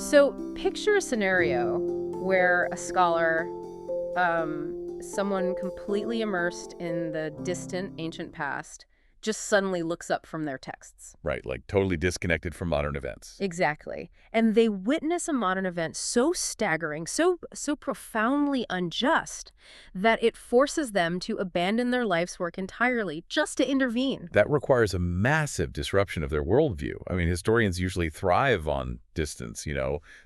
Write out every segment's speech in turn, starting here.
So picture a scenario where a scholar, someone completely immersed in the distant ancient past, just suddenly looks up from their texts. Right, like totally disconnected from modern events. Exactly. And they witness a modern event so staggering, so profoundly unjust, that it forces them to abandon their life's work entirely just to intervene. That requires a massive disruption of their worldview. I mean, historians usually thrive on distance,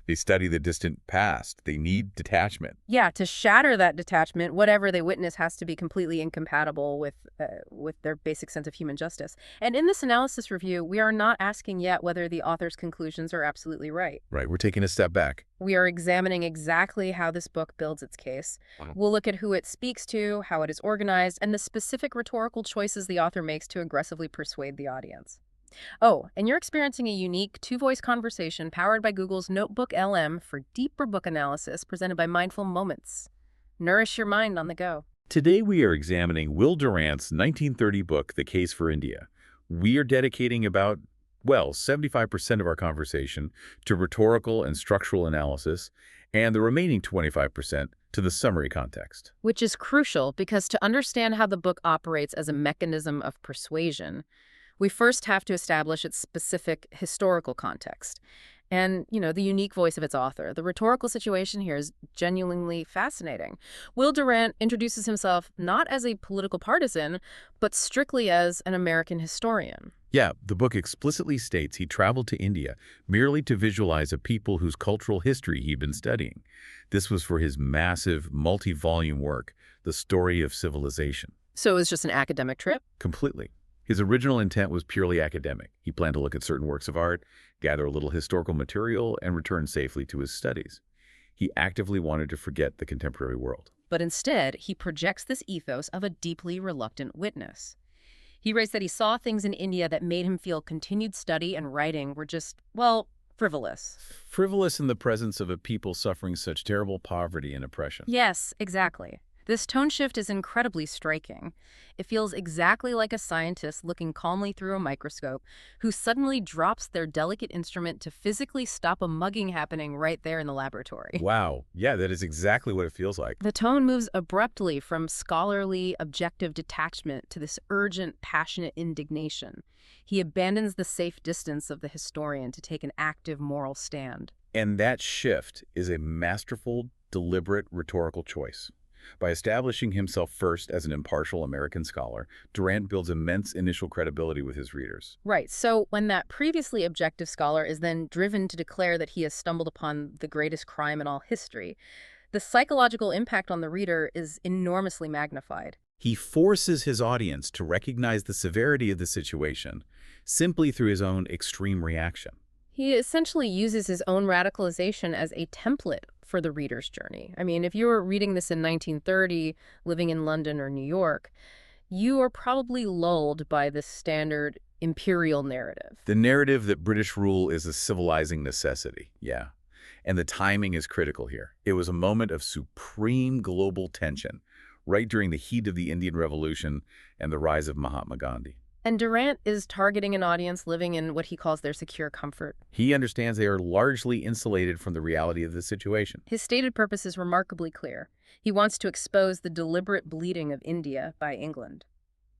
They study the distant past. They need detachment. Yeah, to shatter that detachment, whatever they witness has to be completely incompatible with their basic sense of human justice. And in this analysis review, we are not asking yet whether the author's conclusions are absolutely right. Right, we're taking a step back. We are examining exactly how this book builds its case. Wow. We'll look at who it speaks to, how it is organized, and the specific rhetorical choices the author makes to aggressively persuade the audience. Oh, and you're experiencing a unique two-voice conversation powered by Google's Notebook LM for deeper book analysis presented by Mindful Moments. Nourish your mind on the go. Today we are examining Will Durant's 1930 book, The Case for India. We are dedicating about, 75% of our conversation to rhetorical and structural analysis, and the remaining 25% to the summary context. Which is crucial because to understand how the book operates as a mechanism of persuasion, we first have to establish its specific historical context and, the unique voice of its author. The rhetorical situation here is genuinely fascinating. Will Durant introduces himself not as a political partisan, but strictly as an American historian. Yeah, the book explicitly states he traveled to India merely to visualize a people whose cultural history he'd been studying. This was for his massive, multi-volume work, The Story of Civilization. So it was just an academic trip? Completely. His original intent was purely academic. He planned to look at certain works of art, gather a little historical material, and return safely to his studies. He actively wanted to forget the contemporary world. But instead, he projects this ethos of a deeply reluctant witness. He writes that he saw things in India that made him feel continued study and writing were just, frivolous. Frivolous in the presence of a people suffering such terrible poverty and oppression. Yes, exactly. This tone shift is incredibly striking. It feels exactly like a scientist looking calmly through a microscope who suddenly drops their delicate instrument to physically stop a mugging happening right there in the laboratory. Wow. Yeah, that is exactly what it feels like. The tone moves abruptly from scholarly, objective detachment to this urgent, passionate indignation. He abandons the safe distance of the historian to take an active moral stand. And that shift is a masterful, deliberate rhetorical choice. By establishing himself first as an impartial American scholar, Durant builds immense initial credibility with his readers. Right, so when that previously objective scholar is then driven to declare that he has stumbled upon the greatest crime in all history, the psychological impact on the reader is enormously magnified. He forces his audience to recognize the severity of the situation simply through his own extreme reaction. He essentially uses his own radicalization as a template for the reader's journey. I mean, if you were reading this in 1930, living in London or New York, you are probably lulled by this standard imperial narrative. The narrative that British rule is a civilizing necessity, yeah. And the timing is critical here. It was a moment of supreme global tension, right during the heat of the Indian Revolution and the rise of Mahatma Gandhi. And Durant is targeting an audience living in what he calls their secure comfort. He understands they are largely insulated from the reality of the situation. His stated purpose is remarkably clear. He wants to expose the deliberate bleeding of India by England.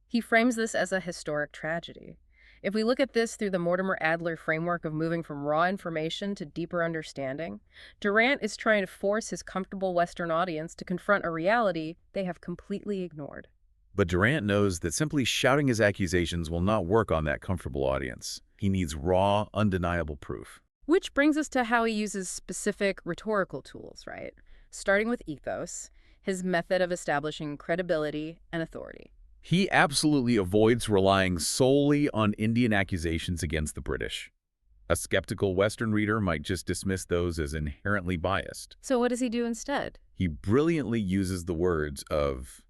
He frames this as a historic tragedy. If we look at this through the Mortimer Adler framework of moving from raw information to deeper understanding, Durant is trying to force his comfortable Western audience to confront a reality they have completely ignored. But Durant knows that simply shouting his accusations will not work on that comfortable audience. He needs raw, undeniable proof. Which brings us to how he uses specific rhetorical tools, right? Starting with ethos, his method of establishing credibility and authority. He absolutely avoids relying solely on Indian accusations against the British. A skeptical Western reader might just dismiss those as inherently biased. So what does he do instead? He brilliantly uses the words of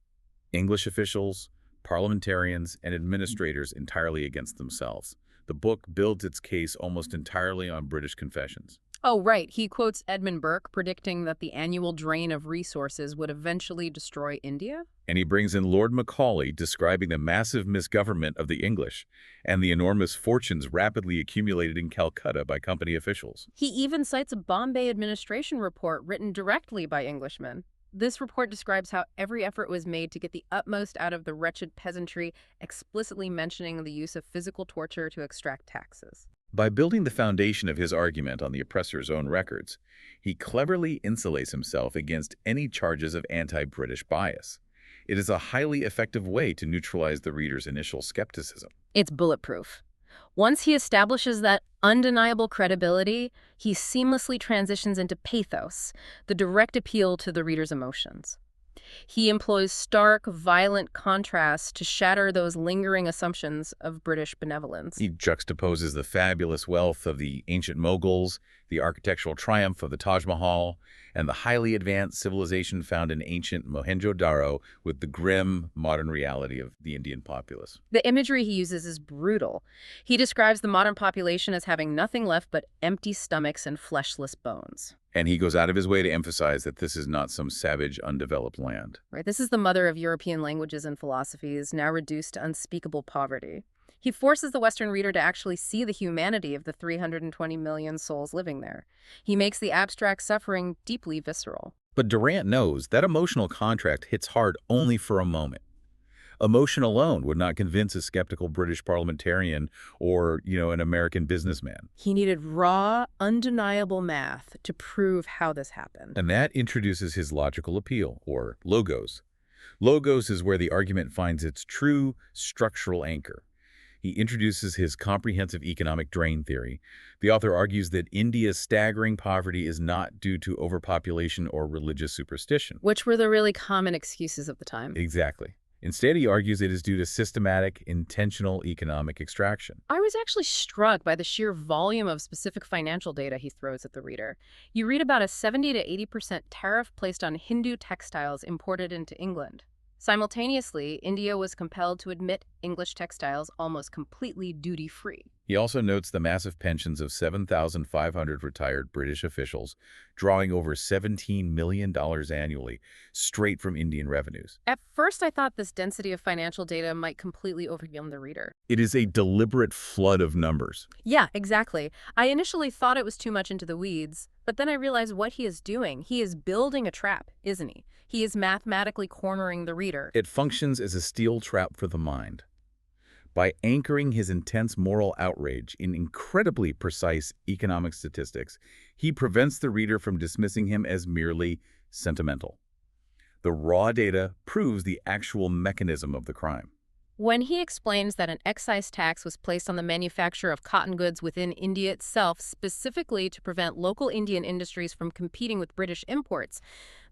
English officials, parliamentarians, and administrators entirely against themselves. The book builds its case almost entirely on British confessions. Oh, right. He quotes Edmund Burke predicting that the annual drain of resources would eventually destroy India. And he brings in Lord Macaulay describing the massive misgovernment of the English and the enormous fortunes rapidly accumulated in Calcutta by company officials. He even cites a Bombay administration report written directly by Englishmen. This report describes how every effort was made to get the utmost out of the wretched peasantry, explicitly mentioning the use of physical torture to extract taxes. By building the foundation of his argument on the oppressor's own records, he cleverly insulates himself against any charges of anti-British bias. It is a highly effective way to neutralize the reader's initial skepticism. It's bulletproof. Once he establishes that undeniable credibility, he seamlessly transitions into pathos, the direct appeal to the reader's emotions. He employs stark, violent contrasts to shatter those lingering assumptions of British benevolence. He juxtaposes the fabulous wealth of the ancient Mughals, the architectural triumph of the Taj Mahal, and the highly advanced civilization found in ancient Mohenjo-Daro with the grim, modern reality of the Indian populace. The imagery he uses is brutal. He describes the modern population as having nothing left but empty stomachs and fleshless bones. And he goes out of his way to emphasize that this is not some savage, undeveloped land. Right? This is the mother of European languages and philosophies, now reduced to unspeakable poverty. He forces the Western reader to actually see the humanity of the 320 million souls living there. He makes the abstract suffering deeply visceral. But Durant knows that emotional contract hits hard only for a moment. Emotion alone would not convince a skeptical British parliamentarian or, an American businessman. He needed raw, undeniable math to prove how this happened. And that introduces his logical appeal, or logos. Logos is where the argument finds its true structural anchor. He introduces his comprehensive economic drain theory. The author argues that India's staggering poverty is not due to overpopulation or religious superstition. Which were the really common excuses of the time. Exactly. Instead, he argues it is due to systematic, intentional economic extraction. I was actually struck by the sheer volume of specific financial data he throws at the reader. You read about a 70 to 80% tariff placed on Hindu textiles imported into England. Simultaneously, India was compelled to admit English textiles almost completely duty-free. He also notes the massive pensions of 7,500 retired British officials, drawing over $17 million annually, straight from Indian revenues. At first, I thought this density of financial data might completely overwhelm the reader. It is a deliberate flood of numbers. Yeah, exactly. I initially thought it was too much into the weeds, but then I realized what he is doing. He is building a trap, isn't he? He is mathematically cornering the reader. It functions as a steel trap for the mind. By anchoring his intense moral outrage in incredibly precise economic statistics, he prevents the reader from dismissing him as merely sentimental. The raw data proves the actual mechanism of the crime. When he explains that an excise tax was placed on the manufacture of cotton goods within India itself, specifically to prevent local Indian industries from competing with British imports,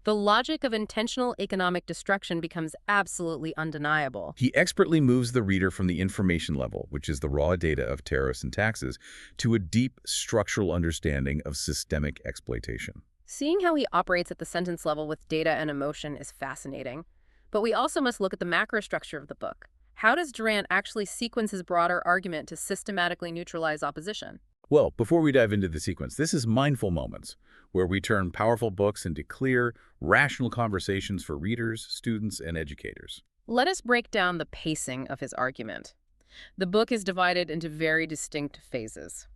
the logic of intentional economic destruction becomes absolutely undeniable. He expertly moves the reader from the information level, which is the raw data of tariffs and taxes, to a deep structural understanding of systemic exploitation. Seeing how he operates at the sentence level with data and emotion is fascinating. But we also must look at the macro structure of the book. How does Durant actually sequence his broader argument to systematically neutralize opposition? Well, before we dive into the sequence, this is Mindful Moments, where we turn powerful books into clear, rational conversations for readers, students, and educators. Let us break down the pacing of his argument. The book is divided into very distinct phases.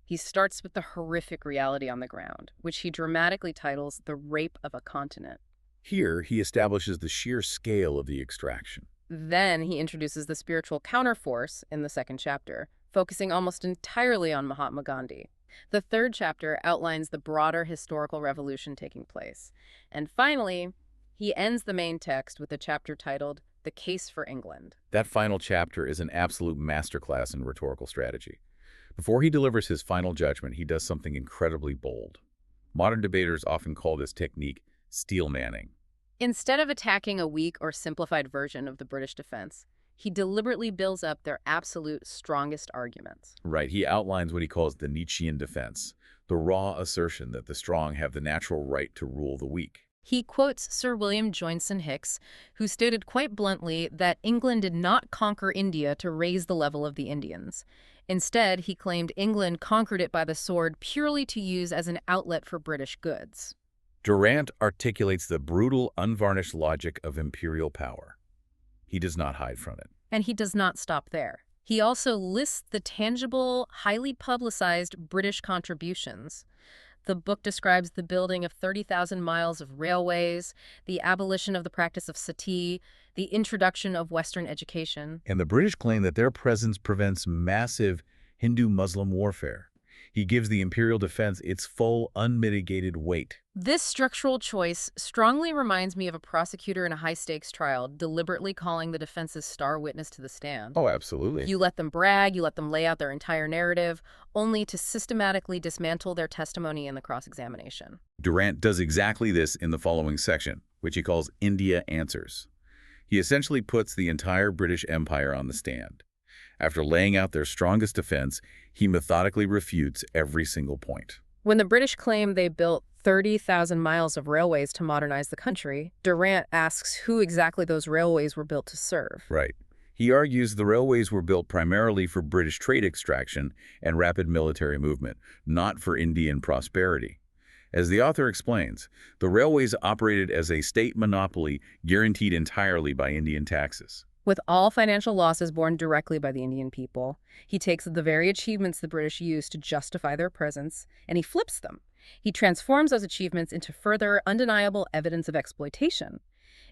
He starts with the horrific reality on the ground, which he dramatically titles The Rape of a Continent. Here, he establishes the sheer scale of the extraction. Then he introduces the spiritual counterforce in the second chapter, focusing almost entirely on Mahatma Gandhi. The third chapter outlines the broader historical revolution taking place. And finally, he ends the main text with a chapter titled The Case for England. That final chapter is an absolute masterclass in rhetorical strategy. Before he delivers his final judgment, he does something incredibly bold. Modern debaters often call this technique steel manning. Instead of attacking a weak or simplified version of the British defense, he deliberately builds up their absolute strongest arguments. Right, he outlines what he calls the Nietzschean defense, the raw assertion that the strong have the natural right to rule the weak. He quotes Sir William Joynson Hicks, who stated quite bluntly that England did not conquer India to raise the level of the Indians. Instead, he claimed England conquered it by the sword purely to use as an outlet for British goods. Durant articulates the brutal, unvarnished logic of imperial power. He does not hide from it. And he does not stop there. He also lists the tangible, highly publicized British contributions. The book describes the building of 30,000 miles of railways, the abolition of the practice of sati, the introduction of Western education. And the British claim that their presence prevents massive Hindu-Muslim warfare. He gives the imperial defense its full, unmitigated weight. This structural choice strongly reminds me of a prosecutor in a high-stakes trial deliberately calling the defense's star witness to the stand. Oh, absolutely. You let them brag, you let them lay out their entire narrative, only to systematically dismantle their testimony in the cross-examination. Durant does exactly this in the following section, which he calls India Answers. He essentially puts the entire British Empire on the stand. After laying out their strongest defense, he methodically refutes every single point. When the British claim they built 30,000 miles of railways to modernize the country, Durant asks who exactly those railways were built to serve. Right. He argues the railways were built primarily for British trade extraction and rapid military movement, not for Indian prosperity. As the author explains, the railways operated as a state monopoly guaranteed entirely by Indian taxes. With all financial losses borne directly by the Indian people, he takes the very achievements the British used to justify their presence, and he flips them. He transforms those achievements into further, undeniable evidence of exploitation.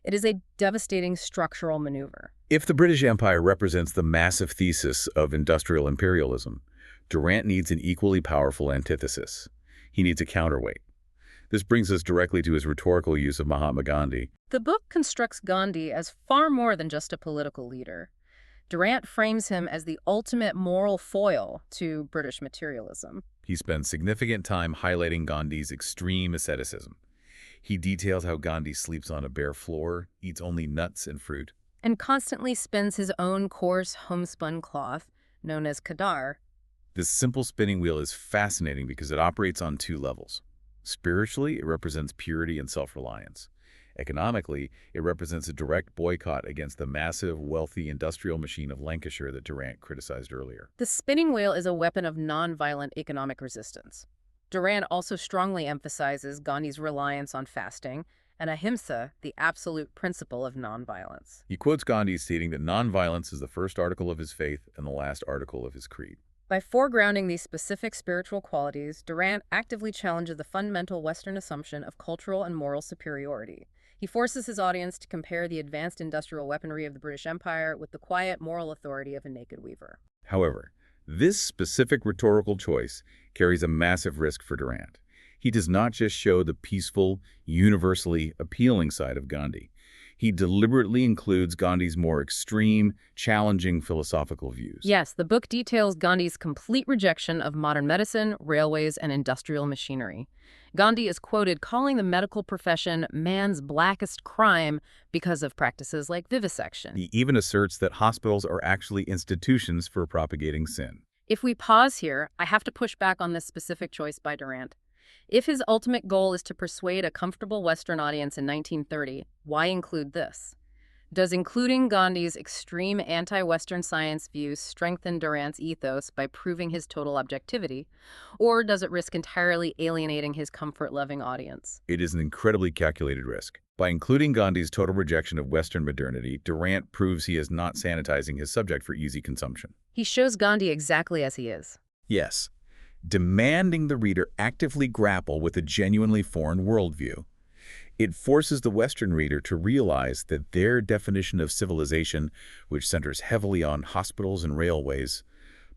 It is a devastating structural maneuver. If the British Empire represents the massive thesis of industrial imperialism, Durant needs an equally powerful antithesis. He needs a counterweight. This brings us directly to his rhetorical use of Mahatma Gandhi. The book constructs Gandhi as far more than just a political leader. Durant frames him as the ultimate moral foil to British materialism. He spends significant time highlighting Gandhi's extreme asceticism. He details how Gandhi sleeps on a bare floor, eats only nuts and fruit, and constantly spins his own coarse homespun cloth, known as khadar. This simple spinning wheel is fascinating because it operates on two levels. Spiritually, it represents purity and self-reliance. Economically, it represents a direct boycott against the massive, wealthy industrial machine of Lancashire that Durant criticized earlier. The spinning wheel is a weapon of nonviolent economic resistance. Durant also strongly emphasizes Gandhi's reliance on fasting and ahimsa, the absolute principle of nonviolence. He quotes Gandhi stating that nonviolence is the first article of his faith and the last article of his creed. By foregrounding these specific spiritual qualities, Durant actively challenges the fundamental Western assumption of cultural and moral superiority. He forces his audience to compare the advanced industrial weaponry of the British Empire with the quiet moral authority of a naked weaver. However, this specific rhetorical choice carries a massive risk for Durant. He does not just show the peaceful, universally appealing side of Gandhi. He deliberately includes Gandhi's more extreme, challenging philosophical views. Yes, the book details Gandhi's complete rejection of modern medicine, railways, and industrial machinery. Gandhi is quoted calling the medical profession man's blackest crime because of practices like vivisection. He even asserts that hospitals are actually institutions for propagating sin. If we pause here, I have to push back on this specific choice by Durant. If his ultimate goal is to persuade a comfortable Western audience in 1930, why include this? Does including Gandhi's extreme anti-Western science views strengthen Durant's ethos by proving his total objectivity, or does it risk entirely alienating his comfort-loving audience? It is an incredibly calculated risk. By including Gandhi's total rejection of Western modernity, Durant proves he is not sanitizing his subject for easy consumption. He shows Gandhi exactly as he is. Yes, demanding the reader actively grapple with a genuinely foreign worldview. It forces the Western reader to realize that their definition of civilization, which centers heavily on hospitals and railways,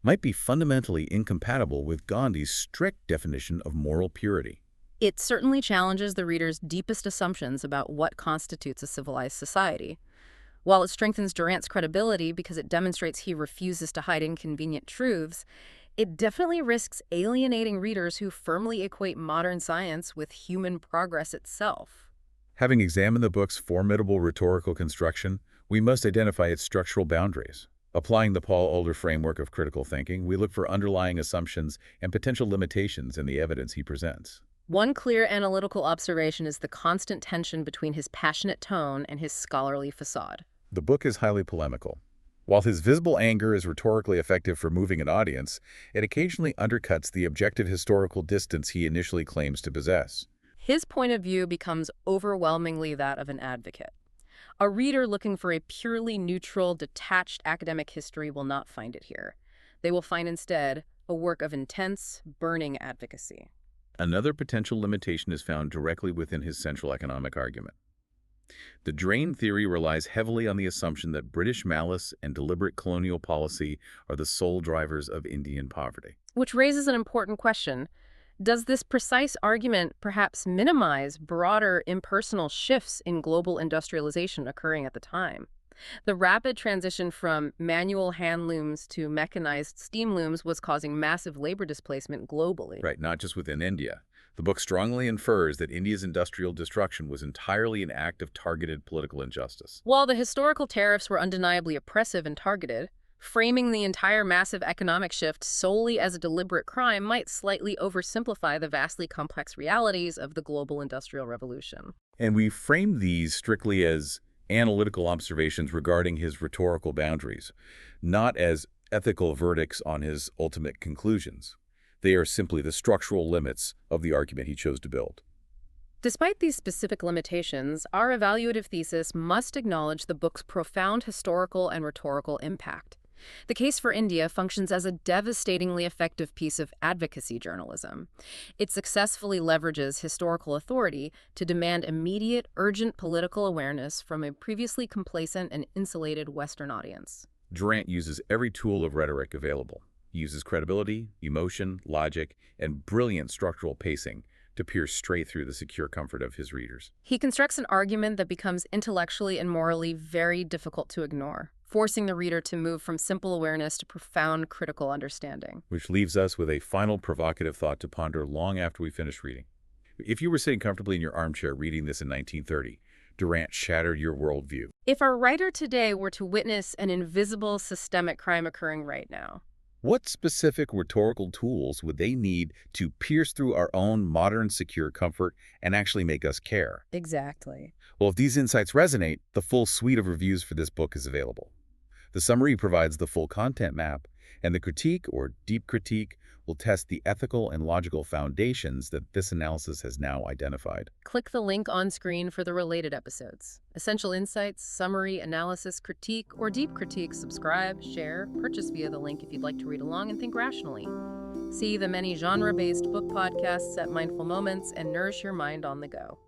might be fundamentally incompatible with Gandhi's strict definition of moral purity. It certainly challenges the reader's deepest assumptions about what constitutes a civilized society. While it strengthens Durant's credibility because it demonstrates he refuses to hide inconvenient truths, it definitely risks alienating readers who firmly equate modern science with human progress itself. Having examined the book's formidable rhetorical construction, we must identify its structural boundaries. Applying the Paul Older framework of critical thinking, we look for underlying assumptions and potential limitations in the evidence he presents. One clear analytical observation is the constant tension between his passionate tone and his scholarly facade. The book is highly polemical. While his visible anger is rhetorically effective for moving an audience, it occasionally undercuts the objective historical distance he initially claims to possess. His point of view becomes overwhelmingly that of an advocate. A reader looking for a purely neutral, detached academic history will not find it here. They will find instead a work of intense, burning advocacy. Another potential limitation is found directly within his central economic argument. The drain theory relies heavily on the assumption that British malice and deliberate colonial policy are the sole drivers of Indian poverty. Which raises an important question. Does this precise argument perhaps minimize broader impersonal shifts in global industrialization occurring at the time? The rapid transition from manual hand looms to mechanized steam looms was causing massive labor displacement globally. Right, not just within India. The book strongly infers that India's industrial destruction was entirely an act of targeted political injustice. While the historical tariffs were undeniably oppressive and targeted, framing the entire massive economic shift solely as a deliberate crime might slightly oversimplify the vastly complex realities of the global industrial revolution. And we frame these strictly as analytical observations regarding his rhetorical boundaries, not as ethical verdicts on his ultimate conclusions. They are simply the structural limits of the argument he chose to build. Despite these specific limitations, our evaluative thesis must acknowledge the book's profound historical and rhetorical impact. The Case for India functions as a devastatingly effective piece of advocacy journalism. It successfully leverages historical authority to demand immediate, urgent political awareness from a previously complacent and insulated Western audience. Durant uses every tool of rhetoric available. He uses credibility, emotion, logic, and brilliant structural pacing to pierce straight through the secure comfort of his readers. He constructs an argument that becomes intellectually and morally very difficult to ignore, forcing the reader to move from simple awareness to profound critical understanding. Which leaves us with a final provocative thought to ponder long after we finish reading. If you were sitting comfortably in your armchair reading this in 1930, Durant shattered your worldview. If our writer today were to witness an invisible systemic crime occurring right now, what specific rhetorical tools would they need to pierce through our own modern secure comfort and actually make us care? exactly. Well, if these insights resonate, the full suite of reviews for this book is available. The summary provides the full content map, and the critique, or deep critique, will test the ethical and logical foundations that this analysis has now identified. Click the link on screen for the related episodes. Essential Insights, Summary, Analysis, Critique, or Deep Critique. Subscribe, share, purchase via the link if you'd like to read along and think rationally. See the many genre-based book podcasts at Mindful Moments and nourish your mind on the go.